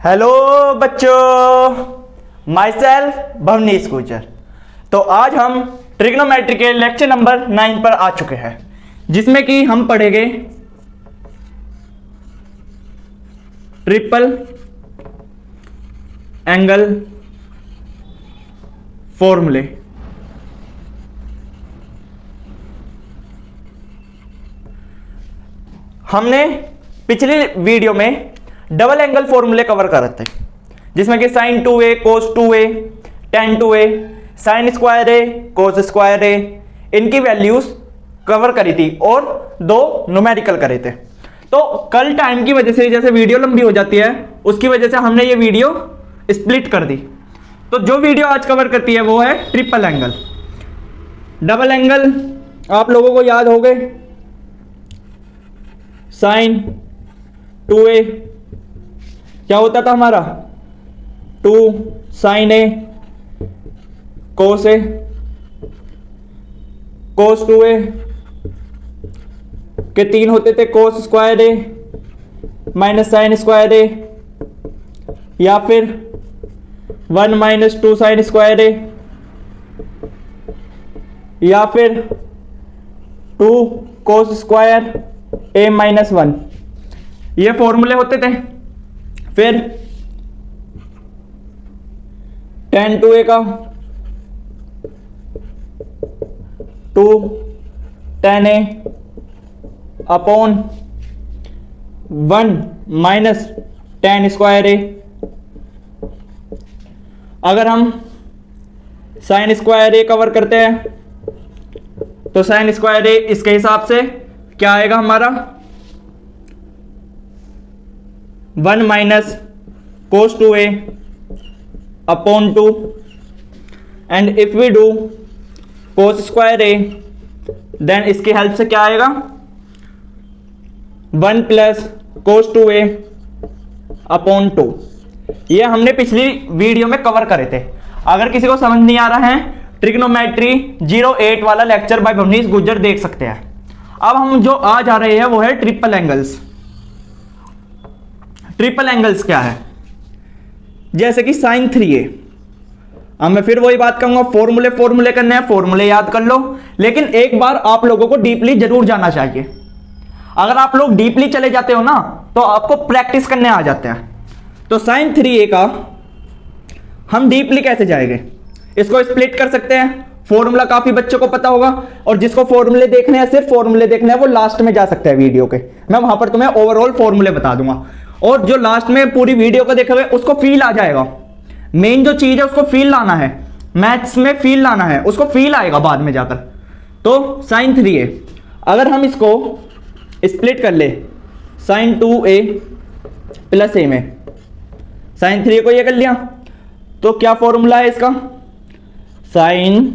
Hello बच्चों, my self Bhavnish Gurjar. तो आज हम ट्रिग्नोमेट्री के लेक्चर नंबर 9 पर आ चुके हैं, जिसमें कि हम पढ़ेंगे ट्रिपल एंगल फॉर्मूले। हमने पिछली वीडियो में डबल एंगल फॉर्मूले कवर कर रहे थे, जिसमें कि sine 2a, cos 2a, tan 2a, sine square a, cos square a, इनकी वैल्यूज कवर करी थी और दो न्यूमेरिकल करे थे। तो कल टाइम की वजह से जैसे वीडियो लंबी हो जाती है, उसकी वजह से हमने ये वीडियो स्प्लिट कर दी। तो जो वीडियो आज कवर करती है वो है ट्रिपल एंगल। डबल एंगल आप लोगों को याद हो गए, साइन 2a क्या होता था हमारा, 2 sine a cos a, cos 2a के 3 होते थे cos square a minus sine square a, या फिर 1 माइनस 2 साइन स्क्वायर a, या फिर 2 कोस स्क्वायर a माइनस 1। ये फॉर्मूले होते थे। फिर tan 2a का 2 tan a upon 1 minus tan square a। अगर हम साइन स्क्वायर a कवर करते हैं तो साइन स्क्वायर a इसके हिसाब से क्या आएगा हमारा, 1 minus cos 2a upon 2, and if we do cos square a then इसकी हेल्प से क्या आएगा, 1 प्लस कोस 2a अपॉन 2। ये हमने पिछली वीडियो में कवर करे थे। अगर किसी को समझ नहीं आ रहा है, ट्रिग्नोमेट्री 08 वाला लेक्चर बाय भवनीश गुर्जर देख सकते हैं। अब हम जो आज आ रहे हैं वो है ट्रिपल एंगल्स। ट्रिपल एंगल्स क्या है, जैसे कि साइन 3a। अब मैं फिर वही बात कहूंगा, फॉर्मूले करने हैं, फॉर्मूले याद कर लो, लेकिन एक बार आप लोगों को डीपली जरूर जाना चाहिए। अगर आप लोग डीपली चले जाते हो ना तो आपको प्रैक्टिस करने आ जाते हैं। तो साइन 3a का हम डीपली कैसे जाएंगे, इसको स्प्लिट कर सकते हैं। फॉर्मूला काफी बच्चों को पता होगा, और जिसको फॉर्मूले देखने हैं, सिर्फ फॉर्मूले देखने हैं, वो लास्ट में जा सकते हैं वीडियो के। मैं वहां पर तुम्हें ओवरऑल फॉर्मूले बता दूंगा, और जो लास्ट में पूरी वीडियो को देखे हुए उसको फील आ जाएगा। मेन जो चीज है उसको फील लाना है, मैथ्स में फील लाना है, उसको फील आएगा बाद में जाकर। तो साइन 3a अगर हम इसको स्प्लिट कर ले साइन 2a प्लस a में, साइन 3a को ये कर लिया तो क्या फॉर्मूला है इसका, साइन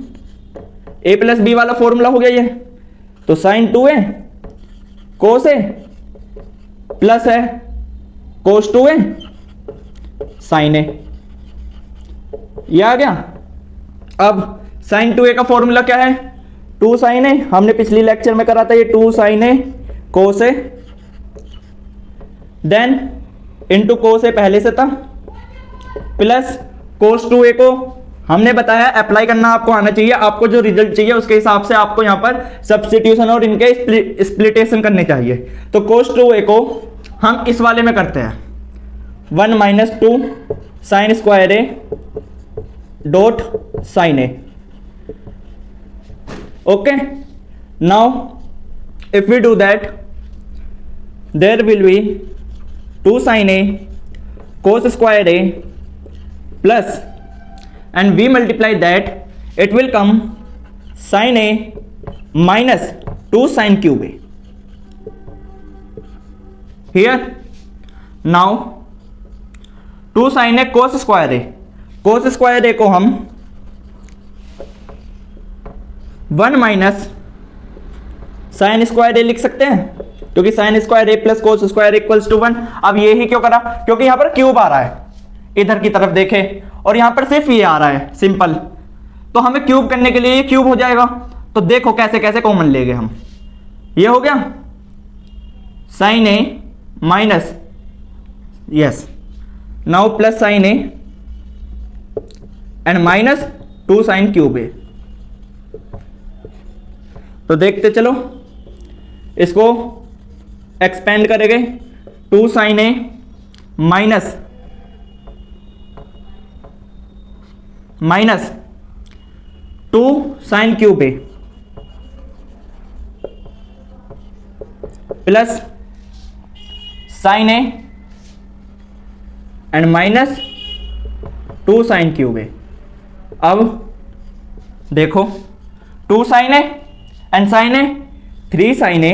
a प्लस b वाला फॉर्मूला हो गया ये। तो sign 2a cos a plus है कोस 2a साइन a, ये आ गया। अब साइन 2a का फॉर्मूला क्या है, 2 साइन a, हमने पिछली लेक्चर में करा था ये 2 sine a cos a, then into cos a पहले से था, प्लस कोस 2a को हमने बताया अप्लाई करना आपको आना चाहिए। आपको जो रिजल्ट चाहिए उसके हिसाब से आपको यहां पर सब्स्टिट्यूशन और इनके स्प्लिटेशन करने चाहिए। तो कोस 2a को हम इस वाले में करते हैं, 1 minus 2 sine square a dot sine a। Okay, now if we do that there will be 2 sine a cos square a plus, and we multiply that, it will come sin a minus 2 sin cube a here। now 2 sin a cos square a, cos square a को हम 1 minus sine square a लिख सकते हैं, क्योंकि sine square a plus cos square equals to 1। अब ये ही क्यों करा, क्योंकि यहां पर क्यूब आ रहा है, इधर की तरफ देखे, और यहां पर सिर्फ ये आ रहा है सिंपल, तो हमें क्यूब करने के लिए ये क्यूब हो जाएगा। तो देखो कैसे कैसे कॉमन लेंगे हम। ये हो गया sine A minus, yes, now plus sine A and minus 2 sine cube A. तो देखते चलो, इसको एक्सपेंड करेंगे, 2 sine A minus 2 sine cube A plus sine A and minus 2 sine cube A. अब देखो 2 sine A and sine A, 3 sine A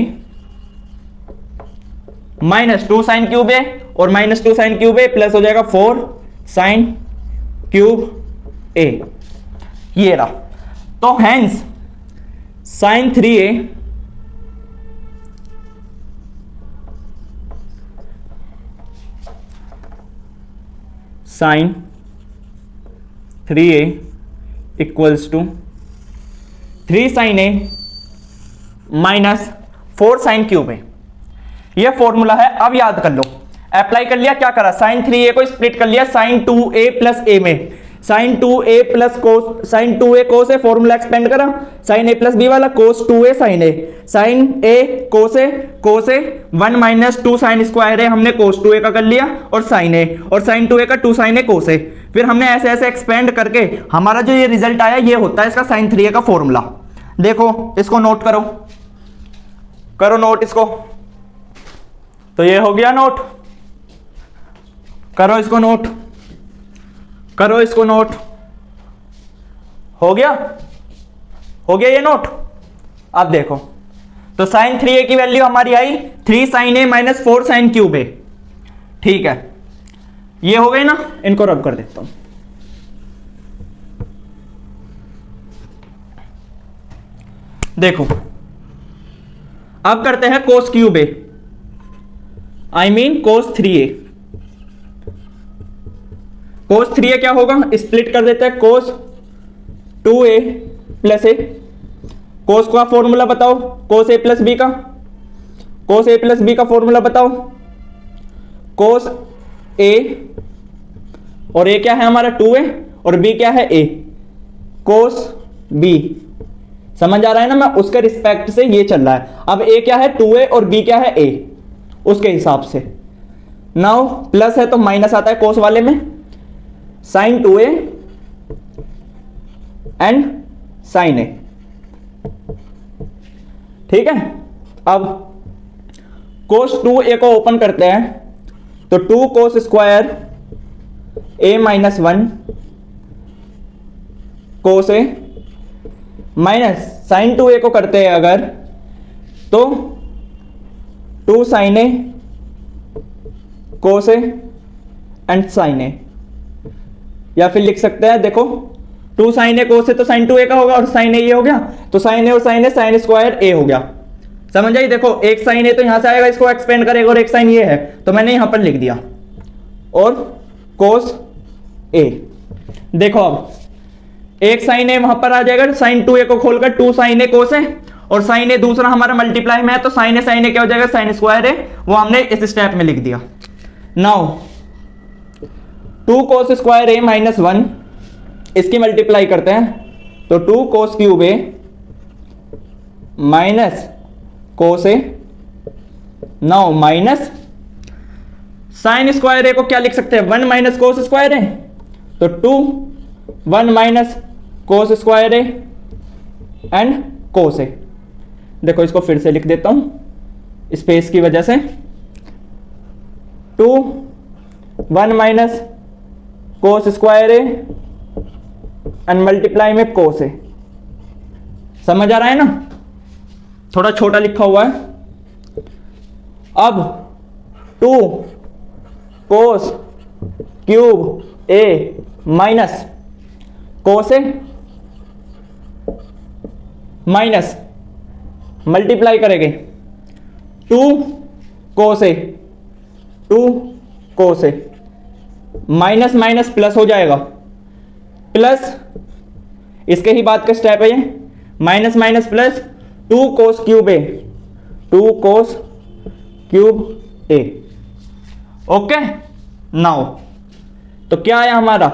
minus 2 sine cube A और minus 2 sine cube A plus हो जाएगा 4 sine cube ए, ये रहा। तो hence sine 3a sine 3a equals to 3 sine A minus 4 sine cube A. यह formula है, अब याद कर लो। अप्लाई कर लिया, क्या करा, साइन 3a को स्प्लिट कर लिया साइन 2a प्लस ए में, sine 2a plus cos, sine 2a cos A, formula expand करा, साइन a प्लस बी वाला cos 2a sine A, sine a cos A, cos A 1 minus 2 sine square A हमने cos 2a का कर लिया, और sign a, और sign 2a का 2 sine ए cos ए। फिर हमने ऐसे ऐसे एक्सपेंड करके हमारा जो ये रिजल्ट आया ये होता है इसका साइन 3a का फॉर्मूला। देखो इसको नोट करो, करो नोट इसको। तो ये हो गया नोट, करो इसको नोट, करो इसको नोट, हो गया, हो गया ये नोट। अब देखो तो साइन 3a की वैल्यू हमारी आई 3 sine A minus 4 sine cube ए, ठीक है, ये हो गई ना। इनको रब कर देता हूं। देखो अब करते हैं cos cube A, I mean cos 3a। Cos 3a क्या होगा, स्प्लिट कर देते हैं, कोस 2a प्लस ए, कोस का फॉर्मूला बताओ, कोस a प्लस बी का, कोस a प्लस बी का फॉर्मूला बताओ, कोस a और a क्या है हमारा 2a और b क्या है a, कोस b। समझ आ रहा है ना, मैं उसके रिस्पेक्ट से ये चल रहा है। अब a क्या है 2a और b क्या है a, उसके हिसाब से। नाउ प्लस है तो माइनस आता है कोस वाले में, sine 2a and sine a, ठीक है। अब कोस 2a को ओपन करते हैं तो 2 cos square a minus 1 cos a minus sine 2a को करते हैं अगर तो 2 sine a cos a and sine a, या फिर लिख सकते हैं देखो 2 साइन ए कोस ए तो साइन 2a का होगा और साइन ए ये हो गया, तो साइन ए और साइन ए साइन स्क्वायर ए हो गया। समझ आई, देखो एक साइन ए तो यहां से आएगा, इसको एक्सपेंड करेगा, और एक साइन ये है तो मैंने यहां पर लिख दिया, और कोस ए। देखो अब एक साइन ए वहां पर आ जाएगा, साइन 2a को खोलकर 2 साइन ए कोस ए, और साइन ए दूसरा हमारा मल्टीप्लाई में है तो साइन ए क्या हो जाएगा, साइन स्क्वायर ए, वो हमने इस स्टेप में लिख दिया। नाउ 2 कोस स्क्वायर ए माइनस 1, इसकी मल्टीप्लाई करते हैं तो 2 कोस क्यूब ए माइनस कोस ए, नाउ माइनस साइन स्क्वायर ए को क्या लिख सकते हैं, 1 माइनस कोस स्क्वायर ए, तो 2 1 minus cos square A and cos A. देखो इसको फिर से लिख देता हूं स्पेस की वजह से, 2 1 minus cos square A and multiply में कोस ए। समझ आ रहा है ना, थोड़ा छोटा लिखा हुआ है। अब 2 कोस क्यूब ए माइनस कोस ए माइनस मल्टीप्लाई करेंगे 2 कोस ए, 2 कोस ए, माइनस माइनस प्लस हो जाएगा, प्लस इसके ही बाद का स्टेप है ये, minus minus plus 2 cos cube A, 2 cos cube a। Okay, now तो क्या आया हमारा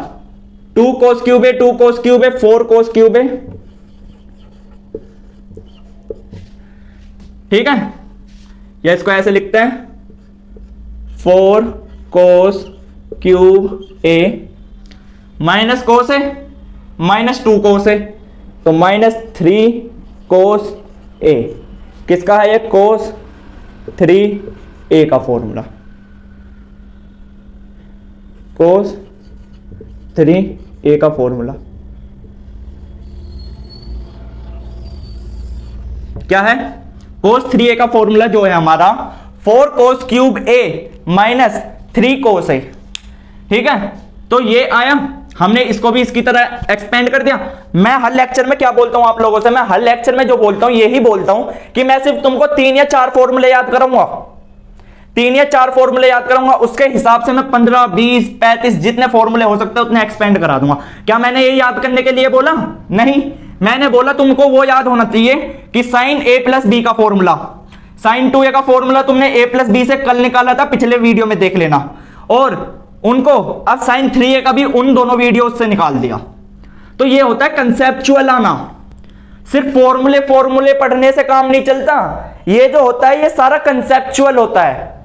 2 cos cube a, 2 cos cube a, 4 cos cube a। ठीक है, या इसको ऐसे लिखते हैं 4 cos cube a minus cos a minus 2 cos a, तो माइनस 3 cos a। किसका है ये? cos 3a का फॉर्मूला, cos 3a का फॉर्मूला क्या है? cos 3a का फॉर्मूला जो है हमारा 4 cos cube a minus 3 cos a। ठीक है, तो ये आया, हमने इसको भी इसकी तरह एक्सपेंड कर दिया। मैं हर लेक्चर में क्या बोलता हूं आप लोगों से? मैं हर लेक्चर में जो बोलता हूं यही बोलता हूं कि मैं सिर्फ तुमको 3 या 4 फॉर्मूले याद कराऊंगा, 3 या 4 फॉर्मूले याद कराऊंगा, उसके हिसाब से मैं 15, 20, 35 जितने फॉर्मूले हो सकते हैं उतने एक्सपेंड करा दूंगा। क्या मैंने ये याद करने के लिए बोला? नहीं, मैंने बोला तुमको वो याद होना चाहिए कि साइन a प्लस बी का फॉर्मूला, साइन 2a का फॉर्मूला तुमने a प्लस बी से कल निकाला था, पिछले वीडियो में देख लेना, और उनको अब साइन 3a का भी उन दोनों वीडियो से निकाल दिया। तो ये होता है कंसेप्चुअल आना। सिर्फ फॉर्मूले पढ़ने से काम नहीं चलता, ये जो होता है ये सारा कंसेप्चुअल होता है।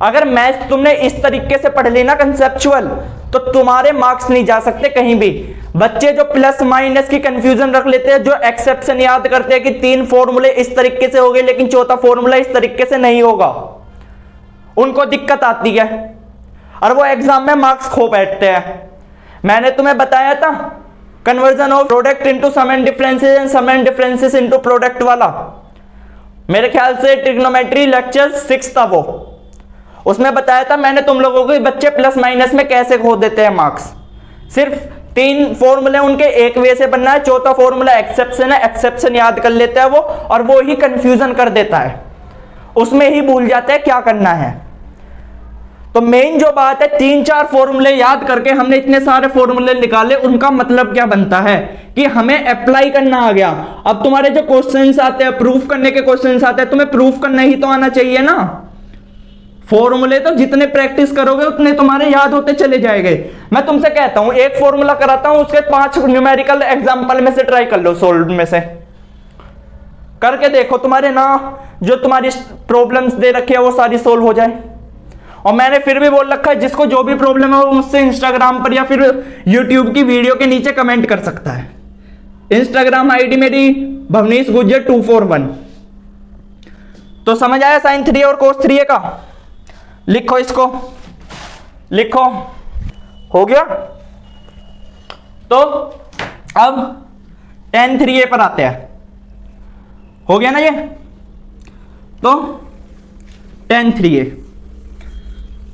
अगर मैथ्स तुमने इस तरीके से पढ़ ली ना कंसेप्चुअल, तो तुम्हारे मार्क्स नहीं जा सकते कहीं भी। बच्चे जो प्लस माइनस की कंफ्यूजन रख लेते हैं, जो एक्सेप्शन याद करते हैं कि 3 फॉर्मूले इस तरीके से हो गए लेकिन चौथा फॉर्मूला इस तरीके से नहीं होगा, उनको दिक्कत आती है और वो एग्जाम में मार्क्स खो बैठते हैं। मैंने तुम्हें बताया था conversion of product into sum and differences and sum and differences into product वाला, मेरे ख्याल से ट्रिग्नोमेट्री लेक्चर 6 था वो, उसमें बताया था मैंने तुम लोगों को बच्चे प्लस माइनस में कैसे खो देते हैं मार्क्स। सिर्फ 3 फॉर्मूले उनके एक वे से बनना है, चौथा फॉर्मूला एक्सेप्शन है, एक्सेप्शन याद कर लेता है वो, और वो ही कंफ्यूजन कर देता है, उसमें ही भूल जाते हैं क्या करना है। तो मेन जो बात है 3-4 फॉर्मूले याद करके हमने इतने सारे फॉर्मूले निकाले, उनका मतलब क्या बनता है कि हमें अप्लाई करना आ गया। अब तुम्हारे जो क्वेश्चंस आते हैं, प्रूफ करने के क्वेश्चंस आते हैं, तुम्हें प्रूफ करना ही तो आना चाहिए ना। फॉर्मूले तो जितने प्रैक्टिस करोगे उतने तुम्हारे याद होते चले जाएंगे। मैं तुमसे कहता हूं एक फॉर्मूला कराता हूं, उसके 5 न्यूमेरिकल एग्जांपल में से ट्राई कर लो, सोल्व में से करके देखो, तुम्हारे ना जो तुम्हारी प्रॉब्लम्स दे रखी है वो सारी सोल्व हो जाए। और मैंने फिर भी बोल रखा है जिसको जो भी प्रॉब्लम है वो मुझसे इंस्टाग्राम पर या फिर यूट्यूब की वीडियो के नीचे कमेंट कर सकता है। इंस्टाग्राम आईडी मेरी भवनीश गुज्जर 241। तो समझ आया साइन 3 और कोस 3 का? लिखो, इसको लिखो, हो गया। तो अब tan 3a पर आते हैं, हो गया ना ये? तो tan 3a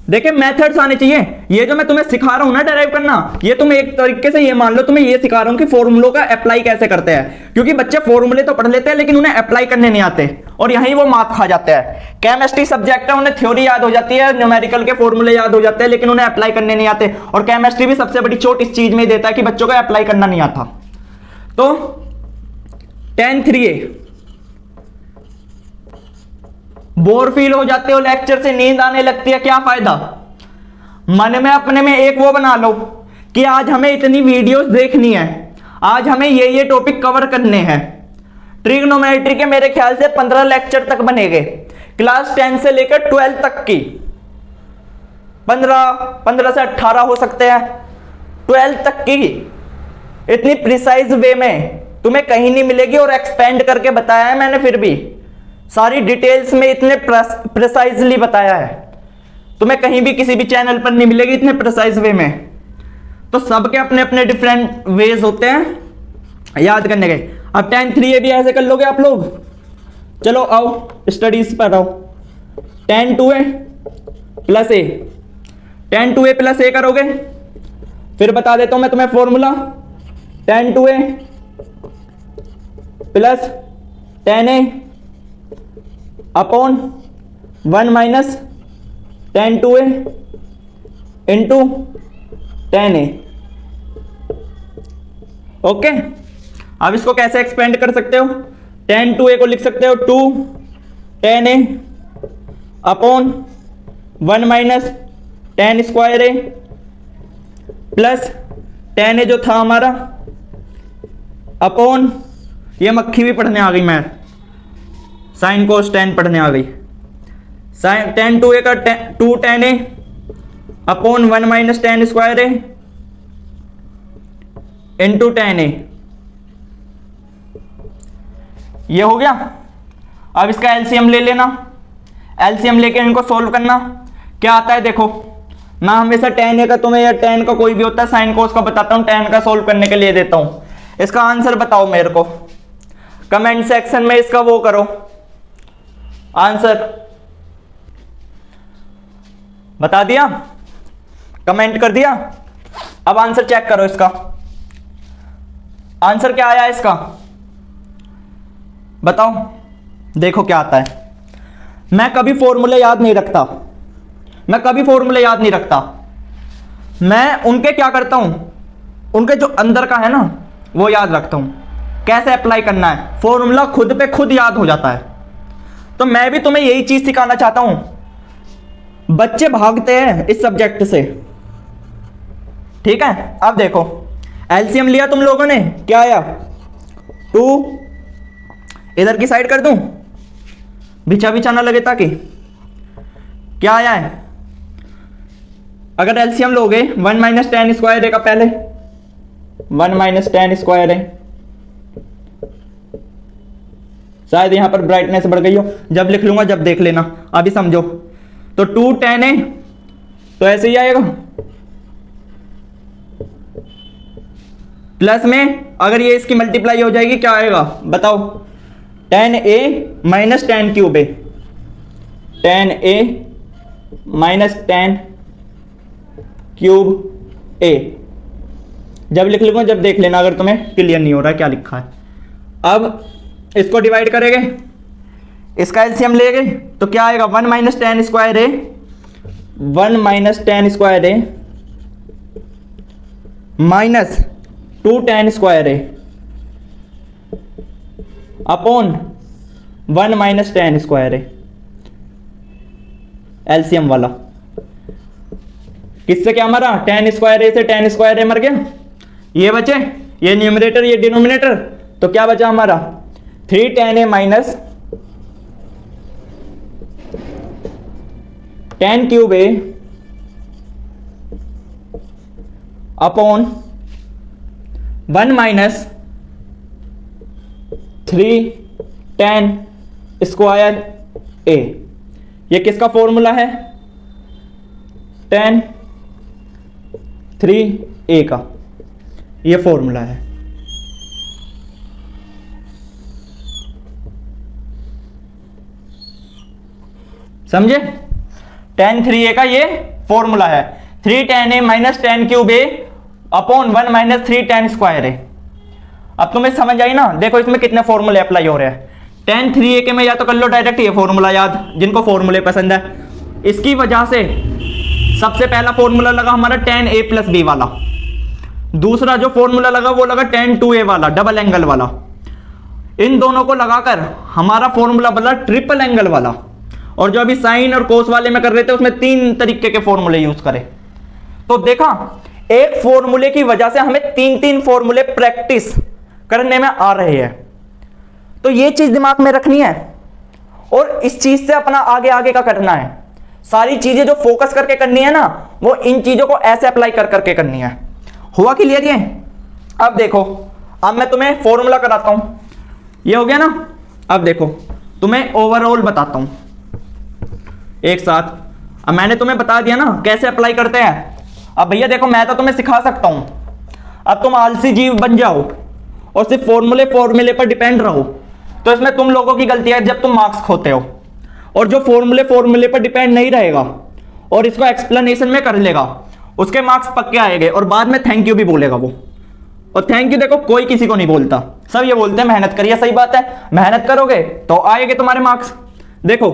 देखिए मेथड्स आने चाहिए। ये जो मैं तुम्हें सिखा रहा हूं ना डेराइव करना, ये तुम एक तरीके से ये मान लो तुम्हें ये सिखा रहा हूं कि फॉर्मूलों का अप्लाई कैसे करते हैं, क्योंकि बच्चे फॉर्मूले तो पढ़ लेते हैं लेकिन उन्हें अप्लाई करने नहीं आते और यहीं वो मात खा जाते हैं। केमिस्ट्री सब्जेक्ट है, उन्हें थ्योरी याद हो जाती है, न्यूमेरिकल के फॉर्मूले याद हो जाते हैं लेकिन उन्हें अप्लाई करने नहीं आते। और केमिस्ट्री भी सबसे बड़ी चोट इस चीज में देता है कि बच्चों को अप्लाई करना नहीं आता। तो tan 3a बोर फील हो जाते हो लेक्चर से, नींद आने लगती है, क्या फायदा? मन में अपने में एक वो बना लो कि आज हमें इतनी वीडियोस देखनी है, आज हमें ये टॉपिक कवर करने हैं। ट्रिग्नोमेट्री के मेरे ख्याल से 15 लेक्चर तक बनेंगे, क्लास 10 से लेकर 12 तक की, 15 से 18 हो सकते हैं, 12 तक की इतनी प्रिसाइज वे में तुम्हें कहीं नहीं मिलेगी। और एक्सपेंड करके बताया है मैंने, फिर भी सारी डिटेल्स में इतने प्रिसाइजली बताया है, तुम्हें कहीं भी किसी भी चैनल पर नहीं मिलेगी इतने प्रिसाइज वे में। तो सबके अपने अपने डिफरेंट वेज होते हैं याद करने के। अब tan 3a भी ऐसे कर लोगे आप लोग। चलो आओ स्टडीज पर आओ। tan 2a plus a, tan 2a plus a करोगे, फिर बता देता हूं मैं तुम्हें formula. tan 2a plus tan a upon 1 minus tan 2a into tan a। Okay, अब इसको कैसे एक्सपेंड कर सकते हो? tan 2a को लिख सकते हो 2 ten A upon 1 minus tan square A plus ten ए जो था हमारा अपॉन, ये मक्खी भी पढ़ने आ गई, मैं साइन कोस टेन पढ़ने आ गई, साइन टेन टू ए का two tan A upon 1 minus tan square A into tan A. ये हो गया। अब इसका एलसीएम ले लेना, एलसीएम लेके इनको सोल्व करना। क्या आता है देखो, मैं हमेशा टेन ए का तुम्हें या टेन का कोई भी होता है साइन कोस का बताता हूं, टेन का सोल्व करने के लिए देता हूं। इसका आंसर बताओ मेरे को, कमेंट सेक्शन में इसका वो करो आंसर। बता दिया, कमेंट कर दिया। अब आंसर चेक करो इसका, आंसर क्या आया इसका बताओ, देखो क्या आता है। मैं कभी फॉर्मूले याद नहीं रखता, मैं कभी फॉर्मूले याद नहीं रखता। मैं उनके क्या करता हूं, उनके जो अंदर का है ना वो याद रखता हूं, कैसे अप्लाई करना है। फॉर्मूला खुद पे खुद याद हो जाता है। तो मैं भी तुम्हें यही चीज सिखाना चाहता हूं। बच्चे भागते हैं इस सब्जेक्ट से, ठीक है। अब देखो एलसीएम लिया तुम लोगों ने, क्या आया 2, इधर की साइड कर दूं बिछा बिछा ना लगे ताकि, क्या आया है। अगर एलसीएम लोगे 1 माइनस टेन स्क्वायर ए का, पहले 1 माइनस टेन स्क्वायर ए, शायद यहां पर ब्राइटनेस बढ़ गई हो, जब लिख लूंगा जब देख लेना, अभी समझो। तो 2 टेन ए तो ऐसे ही आएगा, प्लस में अगर ये इसकी मल्टीप्लाई हो जाएगी क्या आएगा बताओ, टेन ए माइनस टेन क्यूब ए, टेन ए माइनस टेन क्यूब ए। जब लिख लूंगा जब देख लेना, अगर तुम्हें क्लियर नहीं हो रहा है क्या लिखा है। अब इसको डिवाइड करेंगे, इसका एलसीएम लेंगे तो क्या आएगा 1 माइनस टेन स्क्वायर ए, 1 माइनस टेन स्क्वायर ए माइनस 2 टेन स्क्वायर ए अपॉन 1 माइनस टेन स्क्वायर ए। एलसीएम वाला किससे क्या मरा, टेन स्क्वायर ए से टेन स्क्वायर ए मर गया, ये बचे, ये न्यूमरेटर ये डिनोमिनेटर, तो क्या बचा हमारा 3 ten A minus ten cube A upon 1 minus 3 ten square ए। ये किसका फॉर्मूला है, टेन 3 ए का, ये फॉर्मूला है। समझे, टेन 3 ए का ये फॉर्मूला है, 3 ten A minus ten cube A upon 1 minus 3 ten square ए। अब तुम्हें समझ आई ना, देखो इसमें कितने फॉर्मूले अप्लाई हो रहे हैं। टेन 3 ए के में या तो कर लो डायरेक्ट ये फॉर्मूला याद, जिनको फॉर्मूले पसंद है। इसकी वजह से सबसे पहला फॉर्मूला लगा हमारा टेन ए प्लस बी वाला, दूसरा जो फॉर्मूला लगा वो लगा टेन 2 ए वाला डबल एंगल वाला। इन दोनों को लगाकर हमारा फॉर्मूला बना ट्रिपल एंगल वाला। और जो अभी साइन और कोस वाले में कर रहे थे उसमें 3 तरीके के फॉर्मूले यूज करे। तो देखा, एक फॉर्मूले की वजह से हमें 3 फॉर्मूले प्रैक्टिस करने में आ रहे हैं। तो ये चीज दिमाग में रखनी है और इस चीज से अपना आगे आगे का करना है। सारी चीजें जो फोकस करके करनी है ना, वो इन चीजों को ऐसे अप्लाई कर करके करनी है। हुआ क्लियर ये? अब देखो, अब मैं तुम्हें फॉर्मूला कराता हूं, ये हो गया ना। अब देखो तुम्हें ओवरऑल बताता हूं एक साथ। अब मैंने तुम्हें बता दिया ना कैसे अप्लाई करते हैं। अब भैया देखो, मैं तो तुम्हें सिखा सकता हूं, अब तुम आलसी जीव बन जाओ और सिर्फ फॉर्मूले पर डिपेंड रहो, तो इसमें तुम लोगों की गलती है जब तुम मार्क्स खोते हो। और जो फॉर्मूले पर डिपेंड नहीं रहेगा और इसको एक्सप्लेनेशन में कर लेगा, उसके मार्क्स पक्के आएंगे और बाद में थैंक यू भी बोलेगा वो। और थैंक यू देखो कोई किसी को नहीं बोलता, सब ये बोलते हैं मेहनत करिए। सही बात है, मेहनत करोगे तो आएंगे तुम्हारे मार्क्स। देखो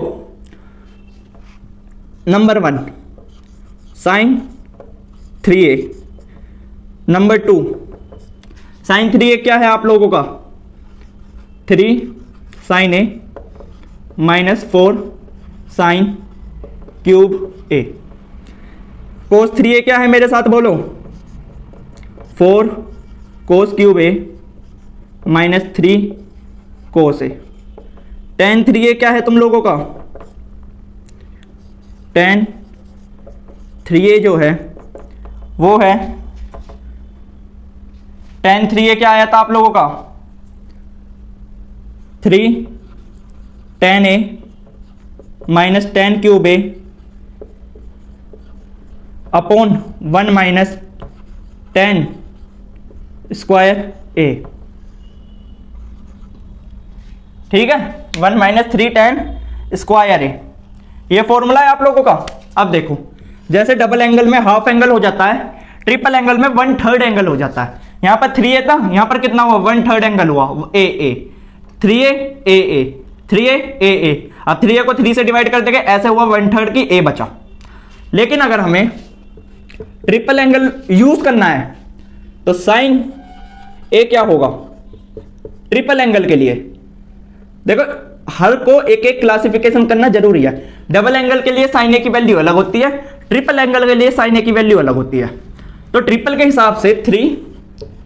number 1 sign 3a, number 2 sign 3a क्या है आप लोगों का 3 sine a -4 sine cube a. Cos 3a क्या है मेरे साथ बोलो, 4 कोस क्यूब ए -3 कोस ए। tan 3a क्या है तुम लोगों का, tan 3a जो है वो है, tan 3a क्या आया था आप लोगों का, 3 tan a -tan cube A upon 1 tan square A. ठीक है, 1 - 3 tan स्क्वायर ए, ये फॉर्मूला है आप लोगों का। अब देखो, जैसे डबल एंगल में हाफ एंगल हो जाता है, ट्रिपल एंगल में 1/3 एंगल हो जाता है। यहां पर 3a था, यहां पर कितना हुआ, 1/3 एंगल हुआ, ए ए, 3a ए ए, 3a ए ए। अब 3a को 3 से डिवाइड कर देंगे, ऐसे हुआ 1/3 की a बचा। लेकिन अगर हमें ट्रिपल एंगल यूज करना है तो साइन ए क्या होगा ट्रिपल एंगल के लिए। देखो, हर को एक एक क्लासिफिकेशन करना जरूरी है। डबल एंगल के लिए साइन ए की वैल्यू अलग होती है, ट्रिपल एंगल के लिए साइन ए की वैल्यू अलग होती है। तो ट्रिपल के हिसाब से 3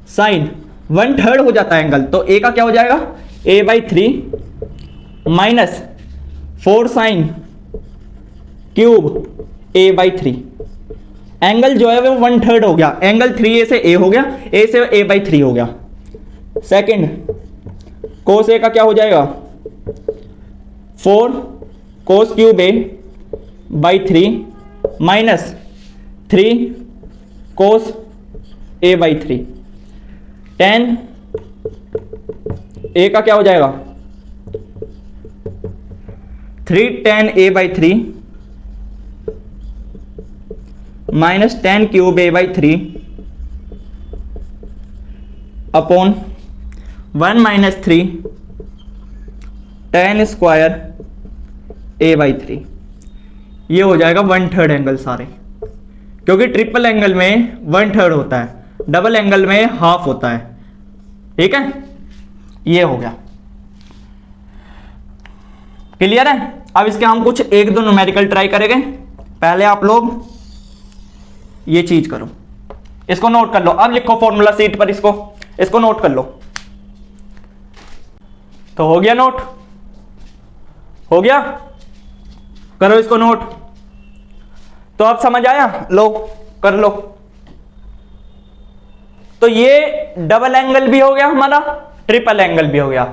साइन 1/3 हो जाता है एंगल, तो ए का क्या हो जाएगा, a/3 -4 sine cube a/3। Angle जो है वो 1/3 हो गया, एंगल 3a से a हो गया, a से a/3 हो गया। सेकंड, कोस ए का क्या हो जाएगा, 4 cos cube a/3 -3 cos a/3। tan a का क्या हो जाएगा, 3 tan a/3 -tan cube a/3 upon 1 - 3 tan square a/3। ये हो जाएगा 1/3 एंगल सारे, क्योंकि ट्रिपल एंगल में 1/3 होता है, डबल एंगल में हाफ होता है। ठीक है, ये हो गया, क्लियर है। अब इसके हम कुछ 1-2 न्यूमेरिकल ट्राई करेंगे। पहले आप लोग ये चीज करो, इसको नोट कर लो। अब लिखो फॉर्मूला सीट पर, इसको नोट कर लो। तो हो गया नोट, हो गया, करो इसको नोट। तो अब समझ आया, लो कर लो। तो ये डबल एंगल भी हो गया हमारा, ट्रिपल एंगल भी हो गया।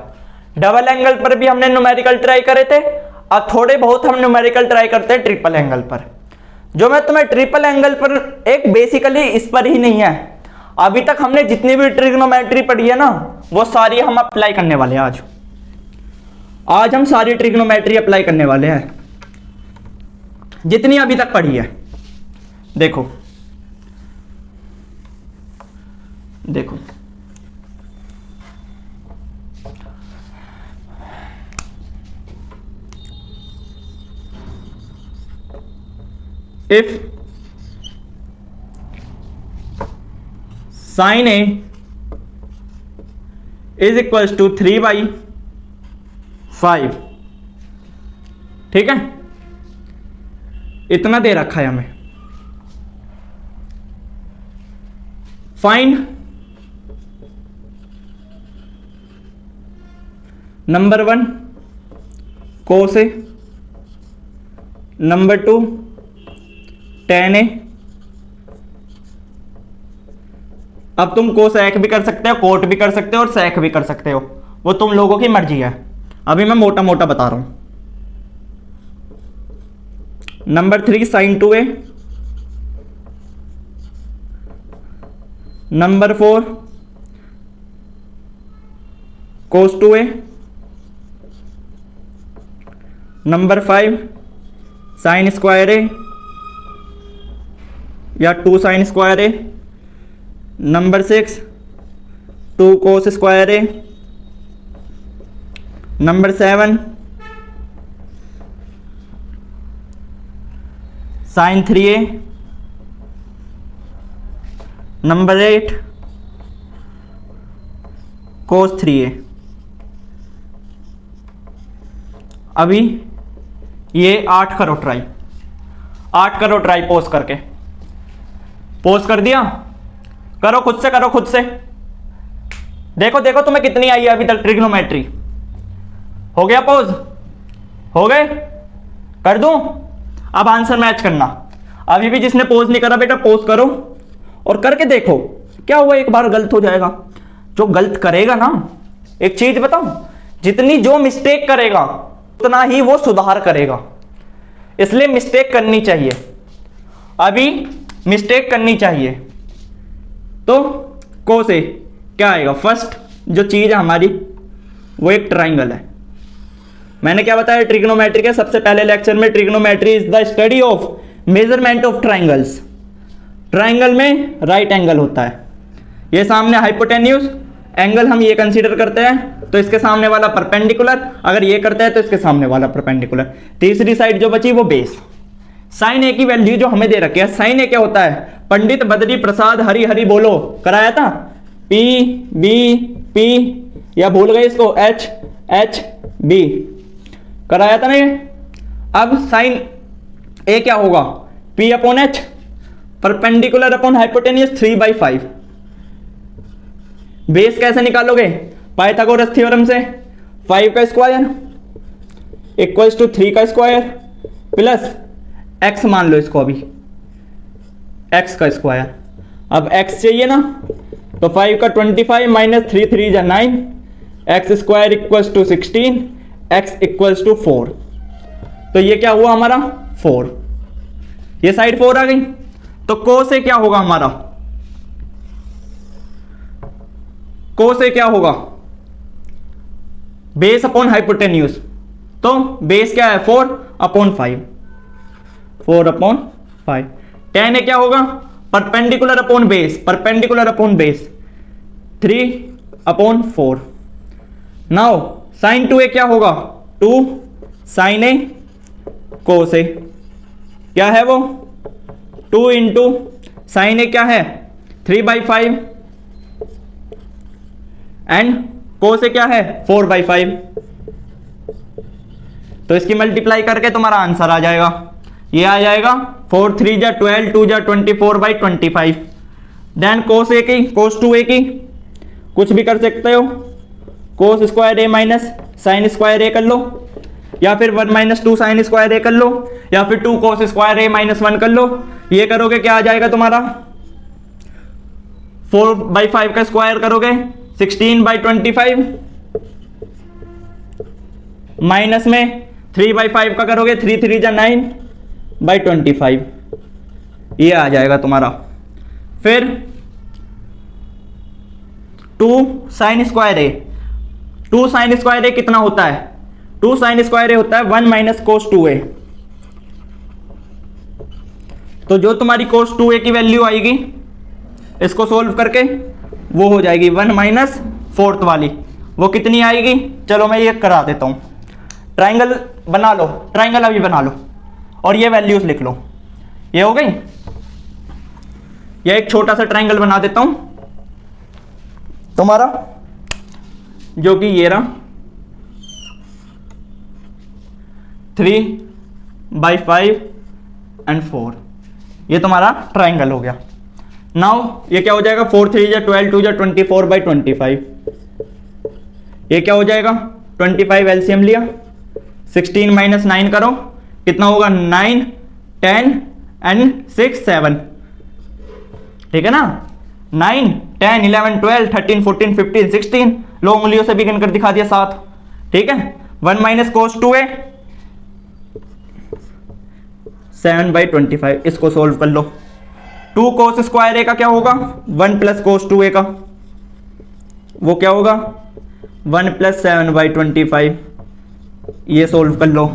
डबल एंगल पर भी हमने न्यूमेरिकल ट्राई करे थे, अब थोड़े बहुत हम न्यूमेरिकल ट्राई करते हैं ट्रिपल एंगल पर। जो मैं तुम्हें ट्रिपल एंगल पर एक बेसिकली इस पर ही नहीं है, अभी तक हमने जितनी भी ट्रिग्नोमेट्री पढ़ी है ना, वो सारी हम अप्लाई करने वाले हैं। आज हम सारी ट्रिग्नोमेट्री अप्लाई करने वाले हैं, जितनी अभी तक पढ़ी है। देखो देखो, if sine a is equals to 3/5, ठीक है, इतना दे रखा है हमें। Find number 1 cos a, number 2 tan a. अब तुम कोसेक भी कर सकते हो, कोट भी कर सकते हो और सेक भी कर सकते हो, वो तुम लोगों की मर्जी है। अभी मैं मोटा मोटा बता रहा हूं। नंबर 3 साइन 2a, नंबर 4 कोस 2a, नंबर 5 साइन स्क्वायर ए या 2 साइन स्क्वायर ए, नंबर 6 2 कोस स्क्वायर ए, नंबर 7 साइन 3a, नंबर 8 कोस 3a। अभी ये 8 करो ट्राई, 8 करो ट्राई पोस्ट करके। पोस्ट कर दिया, करो खुद से, करो खुद से, देखो देखो तुम्हें कितनी आई है अभी तक ट्रिग्नोमेट्री। हो गया पोज, हो गए, कर दूं? अब आंसर मैच करना। अभी भी जिसने पोज नहीं करा बेटा पोज करो और करके देखो क्या हुआ। एक बार गलत हो जाएगा, जो गलत करेगा ना, एक चीज बताऊं, जितनी जो मिस्टेक करेगा उतना ही वो सुधार करेगा, इसलिए मिस्टेक करनी चाहिए, अभी मिस्टेक करनी चाहिए। तो को से क्या आएगा? फर्स्ट जो चीज है हमारी वो एक ट्राइंगल है। मैंने क्या बताया ट्रिग्नोमेट्री के सबसे पहले लेक्चर में? Trigonometry is the study of measurement of triangles. Triangle में राइट एंगल होता है, ये सामने हाइपोटेन्यूज एंगल हम ये कंसीडर करते हैं, तो इसके सामने वाला परपेंडिकुलर, अगर ये करते हैं तो इसके सामने वाला परपेंडिकुलर। तीसरी साइड जो बची वो बेस। साइन ए की वैल्यू जो हमें दे रखी है, साइन ए क्या होता है? पंडित बद्री प्रसाद हरि हरि बोलो कराया था, पी बी पी, या भूल गए इसको, एच एच बी कराया था ना ये। अब साइन ए क्या होगा? P upon H, perpendicular upon hypotenuse 3/5। Base कैसे निकालोगे? पाइथागोरस थ्योरम से 5 का स्क्वायर इक्वल्स टू 3 का स्क्वायर प्लस x मान लो इसको अभी, x का स्क्वायर। अब x चाहिए ना, तो 5 का 25 माइनस 3 3 जा 9, x square equals to 16, x equals to 4। तो ये क्या हुआ हमारा? 4। ये साइड 4 आ गई, तो को से क्या होगा हमारा? को से क्या होगा? बेस अपॉन हाइपोटेन्यूज, तो बेस क्या है? 4 अपॉन 5, 4 अपॉन 5। tan ए क्या होगा? Perpendicular upon base, perpendicular upon base 3 upon 4। Now sine 2a क्या होगा? 2 साइन ए कोस ए, क्या है वो? 2 इंटू साइन ए क्या है? 3/5 एंड कोस ए क्या है? 4/5। तो इसकी मल्टीप्लाई करके तुम्हारा आंसर आ जाएगा, ये आ जाएगा 4 3 जा 12, 2 जा 24/25। देन कोस ए की, कोस 2a की कुछ भी कर सकते हो, कोस स्क्वायर ए माइनस साइन स्क्वायर ए कर लो, या फिर 1 माइनस 2 साइन स्क्वायर ए कर लो, या फिर 2 कोस स्क्वायर ए माइनस 1 कर लो। ये करोगे क्या आ जाएगा तुम्हारा? 4/5 का स्क्वायर करोगे 16/25, माइनस में 3/5 का करोगे 3 3 जा 9/25, ये आ जाएगा तुम्हारा। फिर 2 साइन स्क्वायर ए, 2 साइन स्क्वायर ए कितना होता है? 2 साइन स्क्वायर ए होता है 1 माइनस कोस 2a। तो जो तुम्हारी कोस 2a की वैल्यू आएगी इसको सोल्व करके वो हो जाएगी 1 माइनस 4th वाली, वो कितनी आएगी? चलो मैं ये करा देता हूं। ट्राइंगल बना लो, ट्राइंगल अभी बना लो और ये वैल्यूज लिख लो। ये हो गई। ये एक छोटा सा ट्राइंगल बना देता हूं तुम्हारा, जो कि ये रहा 3/5 एंड 4, ये तुम्हारा ट्राइंगल हो गया। नाउ ये क्या हो जाएगा? 4 3 जा 12, 2 जा 24/25। ये क्या हो जाएगा? 25 एलसीएम लिया, 16 माइनस 9 करो, कितना होगा? 9 10 एंड 6 7, ठीक है ना? 9 10 11 12 13 14 15 16, लो उंगलियों से भी गिनकर दिखा दिया 7, ठीक है? 1 माइनस कोस 2a 7/25, इसको सोल्व कर लो। 2 कोस स्क्वायर ए का क्या होगा? 1 प्लस कोस 2a का, वो क्या होगा? 1 प्लस 7/25, ये सोल्व कर लो।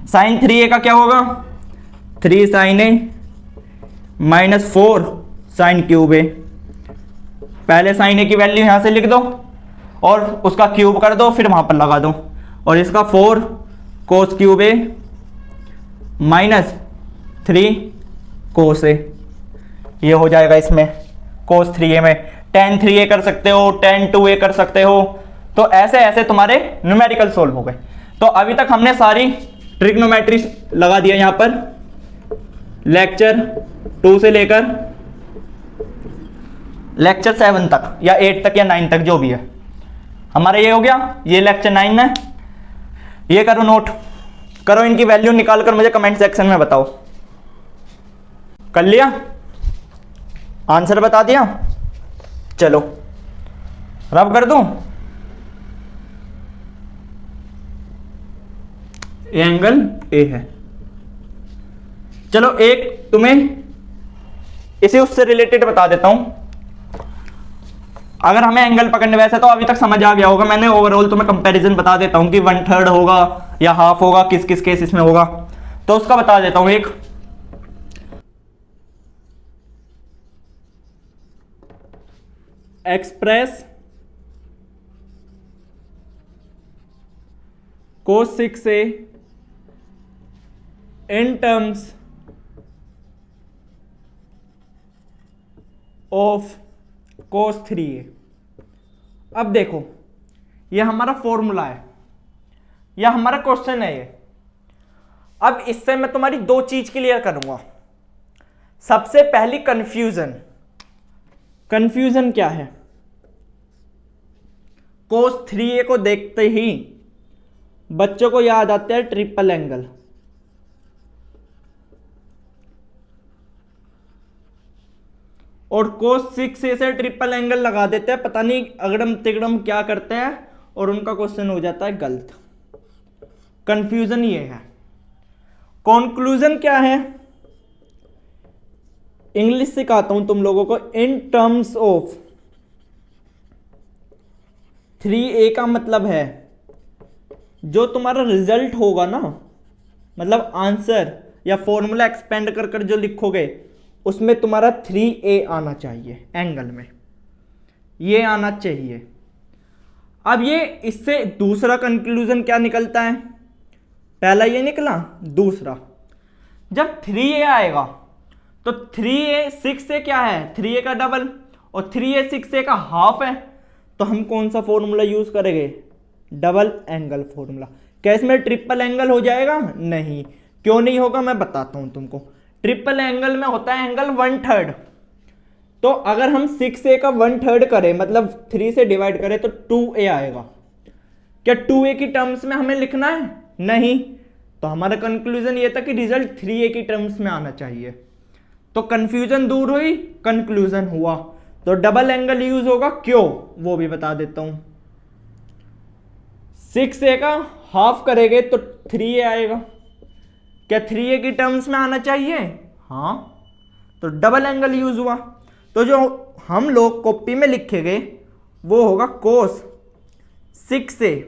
साइन 3a का क्या होगा? 3 sine A minus 4 sine cube ए। पहले साइन ए की वैल्यू यहां से लिख दो और उसका क्यूब कर दो, फिर वहां पर लगा दो, और इसका 4 कोस क्यूब ए माइनस 3 कोस ए, ये हो जाएगा इसमें कोस 3a में। tan 3a कर सकते हो, tan 2a कर सकते हो। तो ऐसे ऐसे तुम्हारे न्यूमेरिकल सोल्व हो गए। तो अभी तक हमने सारी ट्रिग्नोमेट्री लगा दिया यहां पर, लेक्चर 2 से लेकर लेक्चर 7 तक या 8 तक या 9 तक जो भी है हमारा ये हो गया। ये लेक्चर 9 है। ये करो नोट, करो, इनकी वैल्यू निकाल कर मुझे कमेंट सेक्शन में बताओ। कर लिया? आंसर बता दिया? चलो रब कर दूं। ये एंगल ए है। चलो एक तुम्हें इसे उससे रिलेटेड बता देता हूं। अगर हमें एंगल पकड़ने, वैसे तो अभी तक समझ आ गया होगा, मैंने ओवरऑल तुम्हें कंपैरिजन बता देता हूं कि 1/3 होगा या हाफ होगा, किस किस केसेस में होगा, तो उसका बता देता हूं। एक express cos 6a in terms of cos 3a। अब देखो ये हमारा फॉर्मूला है या हमारा क्वेश्चन है ये। अब इससे मैं तुम्हारी दो चीज क्लियर करूंगा। सबसे पहली कंफ्यूजन। कंफ्यूजन क्या है? cos 3a को देखते ही बच्चों को याद आता है ट्रिपल एंगल। और cos 6a से ट्रिपल एंगल लगा देते हैं, पता नहीं अगड़म तिगड़म क्या करते हैं, और उनका क्वेश्चन हो जाता है गलत। कंफ्यूजन ये है। कंक्लूजन क्या है? इंग्लिश सिखाता हूं तुम लोगों को। इन टर्म्स ऑफ 3a का मतलब है जो तुम्हारा रिजल्ट होगा ना, मतलब आंसर या फॉर्मूला एक्सपेंड कर कर जो लिखोगे उसमें तुम्हारा 3a आना चाहिए एंगल में, ये आना चाहिए। अब ये इससे दूसरा कंक्लूजन क्या निकलता है? पहला ये निकला, दूसरा जब 3a आएगा तो 3a 6a क्या है? 3a का डबल, और 3a 6a का हाफ है, तो हम कौन सा फॉर्मूला यूज करेंगे? Double angle formula. क्या इसमें ट्रिपल एंगल हो जाएगा? नहीं। क्यों नहीं होगा मैं बताता हूं तुमको। ट्रिपल एंगल में होता है एंगल 1/3। तो अगर हम 6a का 1/3 करें, मतलब 3 से डिवाइड करें, तो 2a आएगा। क्या 2a की टर्म्स में हमें लिखना है? नहीं। तो हमारा कंक्लूजन ये था कि रिजल्ट 3a की टर्म्स में आना चाहिए। तो कंफ्यूजन दूर हुई, कंक्लूजन हुआ। तो डबल एंगल यूज होगा। क्यों वो भी बता देता हूं। 6a का हाफ करेंगे तो 3a आएगा। क्या 3a की टर्म्स में आना चाहिए? हाँ, तो डबल एंगल यूज हुआ। तो जो हम लोग कॉपी में लिखेंगे वो होगा cos 6a।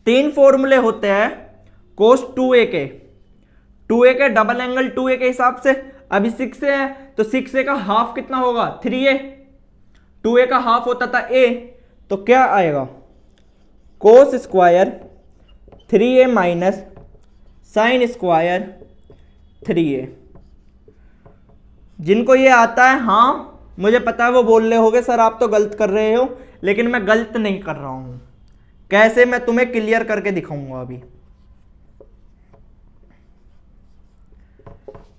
3 फॉर्मूले होते हैं cos 2a के। 2a के डबल एंगल 2a के हिसाब से। अभी 6a है तो 6a का हाफ कितना होगा? 3a। 2a का हाफ होता था a, तो क्या आएगा? cos square 3a minus sine square 3a। जिनको ये आता है, हाँ मुझे पता है, वो बोल रहे होगे सर आप तो गलत कर रहे हो, लेकिन मैं गलत नहीं कर रहा हूं। कैसे, मैं तुम्हें क्लियर करके दिखाऊंगा अभी।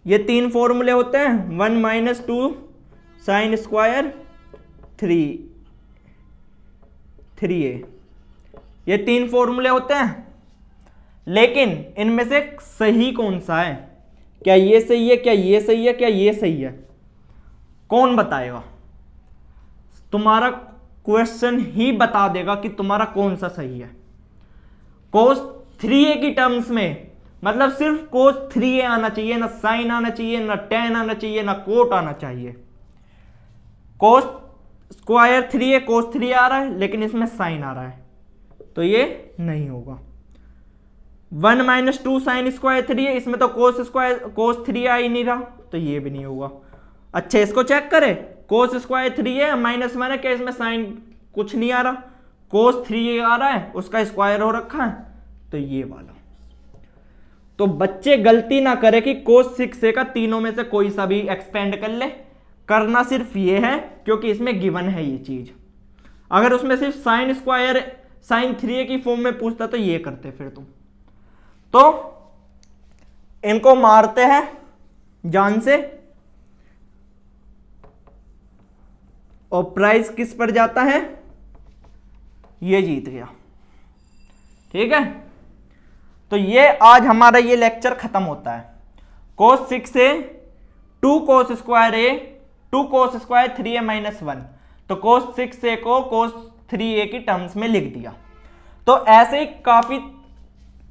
ये 3 फॉर्मूले होते हैं, 1 माइनस 2 साइन स्क्वायर 3a। ये 3 फॉर्मूले होते हैं, लेकिन इनमें से सही कौन सा है? क्या ये सही है? क्या ये सही है? क्या ये सही है? कौन बताएगा? तुम्हारा क्वेश्चन ही बता देगा कि तुम्हारा कौन सा सही है। cos 3a की टर्म्स में, मतलब सिर्फ cos 3a आना चाहिए, ना साइन आना चाहिए, ना tan आना चाहिए, ना कोट आना चाहिए। cos square 3a cos 3a आ रहा है, लेकिन इसमें साइन आ रहा है, तो ये नहीं होगा। 1 माइनस 2 साइन स्क्वायर 3a, इसमें तो cos 3a आ ही नहीं रहा, तो ये भी नहीं होगा। अच्छा इसको चेक करें, cos स्क्वायर 3a माइनस 1 है, क्या इसमें साइन कुछ नहीं आ रहा? cos 3a आ रहा है, उसका स्क्वायर हो रखा है, तो ये वाला। तो बच्चे गलती ना करें कि cos 6a का तीनों में से कोई सा भी एक्सपेंड कर ले। करना सिर्फ ये है क्योंकि इसमें गिवन है ये चीज। अगर उसमें सिर्फ साइन स्क्वायर sin 3a की फॉर्म में पूछता तो ये करते फिर तुम। तो इनको मारते हैं जान से, और प्राइस किस पर जाता है, ये जीत गया। ठीक है, तो ये आज हमारा ये लेक्चर खत्म होता है। cos 6a 2 cos square a 2 cos square 3a minus 1, तो cos 6a को cos 3a की टर्म्स में लिख दिया। तो ऐसे ही काफी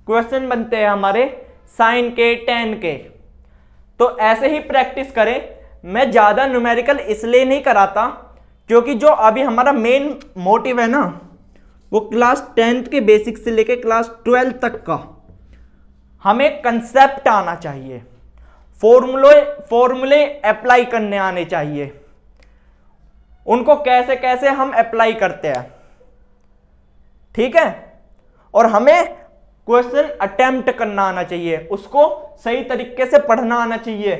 क्वेश्चन बनते हैं हमारे साइन के, टेन के, तो ऐसे ही प्रैक्टिस करें। मैं ज्यादा न्यूमेरिकल इसलिए नहीं कराता क्योंकि जो अभी हमारा मेन मोटिव है ना, वो क्लास 10th के बेसिक से लेके क्लास 12th तक का हमें कंसेप्ट आना चाहिए, फॉर्मूले अप्लाई करने आने चाहिए, उनको कैसे कैसे हम अप्लाई करते हैं। ठीक है, और हमें क्वेश्चन अटेम्प्ट करना आना चाहिए, उसको सही तरीके से पढ़ना आना चाहिए।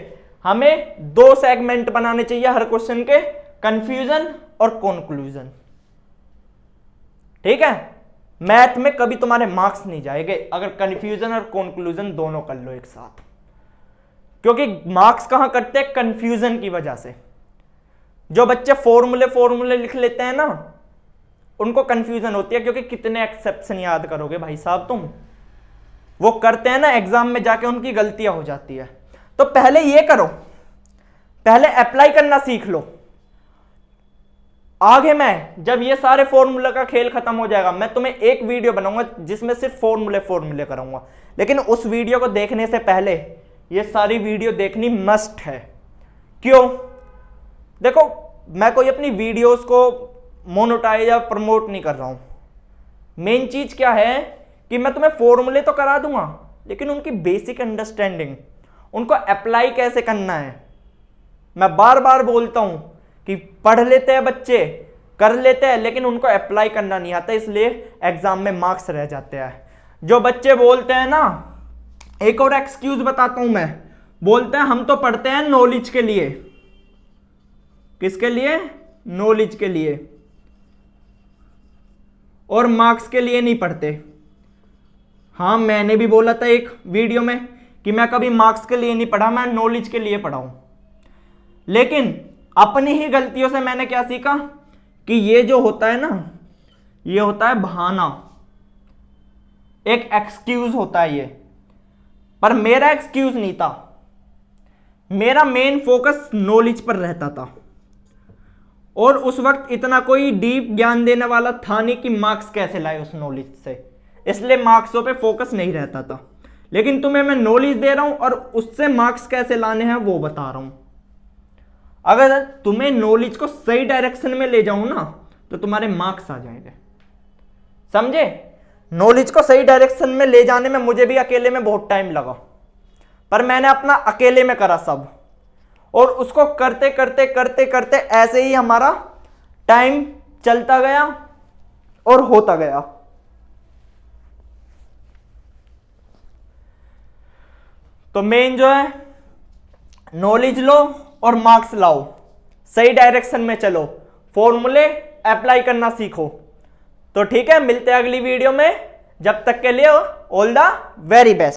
हमें 2 सेगमेंट बनाने चाहिए हर क्वेश्चन के, कंफ्यूजन और कंक्लूजन। ठीक है, मैथ में कभी तुम्हारे मार्क्स नहीं जाएंगे अगर कंफ्यूजन और कंक्लूजन दोनों कर लो एक साथ, क्योंकि मार्क्स कहां कटते हैं, कंफ्यूजन की वजह से। जो बच्चे फॉर्मूले लिख लेते हैं ना, उनको कंफ्यूजन होती है, क्योंकि कितने एक्सेप्शन याद करोगे भाई साहब तुम, वो करते हैं ना एग्जाम में जाके, उनकी गलतियां हो जाती है। तो पहले ये करो, पहले अप्लाई करना सीख लो। आगे मैं जब ये सारे फॉर्मूले का खेल खत्म हो जाएगा, मैं तुम्हें एक वीडियो बनाऊंगा जिसमें सिर्फ फॉर्मूले कराऊंगा, लेकिन उस वीडियो को देखने से पहले ये सारी वीडियो देखनी मस्ट है। क्यों? देखो, मैं कोई अपनी वीडियोस को मोनेटाइज या प्रमोट नहीं कर रहा हूं। मेन चीज क्या है कि मैं तुम्हें फॉर्मूले तो करा दूंगा, लेकिन उनकी बेसिक अंडरस्टैंडिंग, उनको अप्लाई कैसे करना है। मैं बार बार बोलता हूं कि पढ़ लेते हैं बच्चे, कर लेते हैं, लेकिन उनको अप्लाई करना नहीं आता, इसलिए एग्जाम में मार्क्स रह जाते हैं। जो बच्चे बोलते हैं ना, एक और एक्सक्यूज बताता हूं मैं, बोलते हैं हम तो पढ़ते हैं नॉलेज के लिए। किसके लिए? नॉलेज के लिए, और मार्क्स के लिए नहीं पढ़ते। हाँ, मैंने भी बोला था एक वीडियो में कि मैं कभी मार्क्स के लिए नहीं पढ़ा, मैं नॉलेज के लिए पढ़ा हूं। लेकिन अपनी ही गलतियों से मैंने क्या सीखा कि ये जो होता है ना, ये होता है बहाना, एक एक्सक्यूज होता है ये। पर मेरा एक्सक्यूज नहीं था, मेरा मेन फोकस नॉलेज पर रहता था, और उस वक्त इतना कोई डीप ज्ञान देने वाला था नहीं कि मार्क्स कैसे लाए उस नॉलेज से, इसलिए मार्क्सों पे फोकस नहीं रहता था। लेकिन तुम्हें मैं नॉलेज दे रहा हूं और उससे मार्क्स कैसे लाने हैं वो बता रहा हूं। अगर तुम्हें नॉलेज को सही डायरेक्शन में ले जाऊं ना, तो तुम्हारे मार्क्स आ जाएंगे, समझे? नॉलेज को सही डायरेक्शन में ले जाने में मुझे भी अकेले में बहुत टाइम लगा, पर मैंने अपना अकेले में करा सब, और उसको करते करते करते करते ऐसे ही हमारा टाइम चलता गया और होता गया। तो मेन जो है, नॉलेज लो और मार्क्स लाओ, सही डायरेक्शन में चलो, फॉर्मूले अप्लाई करना सीखो। तो ठीक है, मिलते हैं अगली वीडियो में, जब तक के लिए ऑल द वेरी बेस्ट।